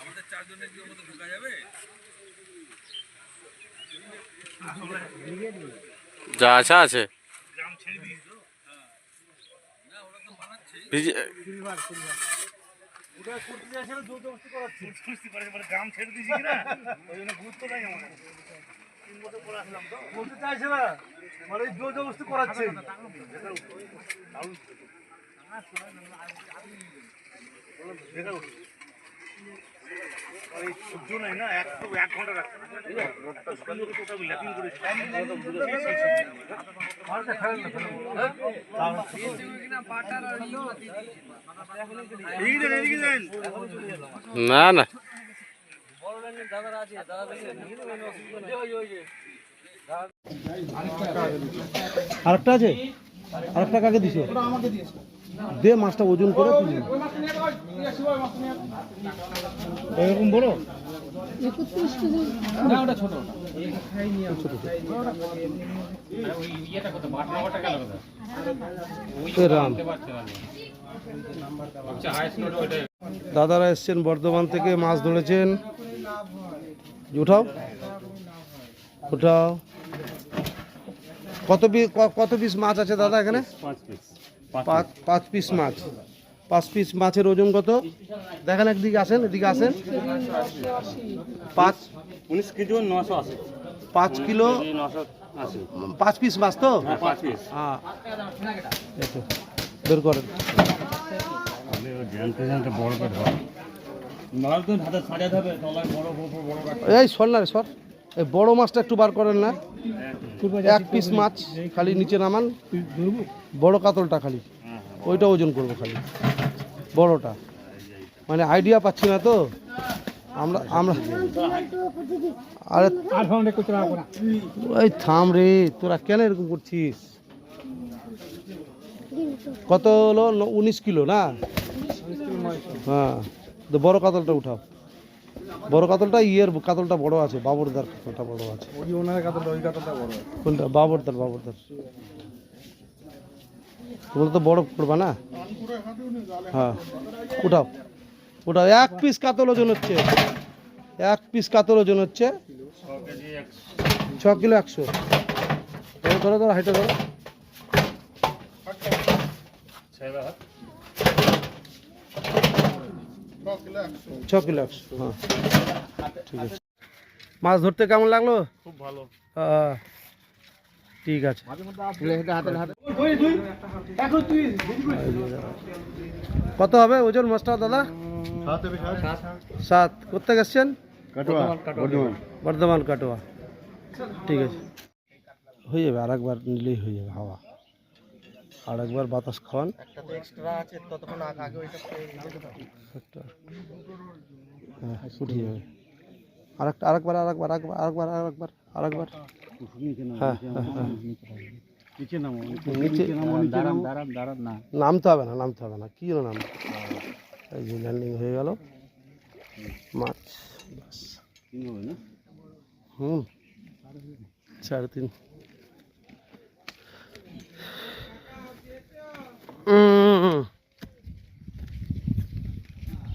আমাদের চারজনের মতো ঢোকা যাবে যা আশা আছে গ্রাম ছেড়ে দিয়েছি কিনা ওই জন্য গুরুত্ব দেয় আমার 3 বছর পরে আসলাম তো বলতে চাইছে না মানে জোর জবরদস্তি করাচ্ছে সহ্য নাই না 1 ঘন্টা রাখতে না না আরেকটা আছে আরেকটা কাকে দিছো দে মাছটা ওজন করে এরকম বড় না ওটা ছোট দাদারা এসছেন বর্ধমান থেকে মাছ ধরেছেন উঠাও উঠাও কত পিস মাছ আছে দাদা এখানে 5 পিস মাছ 5 পিস মাছের ওজন কত দেখেন একদিকে আসেন এদিকে আসেন 19 কেজি 980 5 কিলো 5 পিস মাছ তো 5 পিস হ্যাঁ বের করেন এই সর না রে সর এই বড় মাছটা একটু বার করেন না 1 পিস মাছ খালি নিচে নামান বড় কাতলটা খালি ওইটা ওজন করবো খালি বড়টা মানে আইডিয়া পাচ্ছি না তো আমরা আরে ওই থাম রে তোরা কেন এরকম করছিস কত হলো 19 কিলো না হ্যাঁ তো বড় কাতলটা উঠাও বড় কাতলটা কাতলটা বড় আছে বাবরদার কাতলটা বড় আছে কোনটা বাবরদার তোমরা তো বড় করবা না হ্যাঁ উঠাও 1 পিস কাতল ওজন হচ্ছে 1 পিস কাতল ওজন হচ্ছে 6 কিলো 100 ধরো হাইটা ধরো 6 কিলো 100 হ্যাঁ ঠিক আছে মাছ ধরতে কেমন লাগলো খুব ভালো ঠিক আছে কত হবে ওজন মাছটা দাদা 7 কোথা গেছেন বর্ধমান কাটোয়া ঠিক আছে হয়ে যাবে আরেকবার নিলেই হয়ে যাবে হাওয়া আরেকবার বাতাস খাওয়ান উঠে যাবে আরেকবার হ্যাঁ নামতে হবে না কি নাম এই যে ল্যান্ডিং হয়ে গেল মাছ 3.5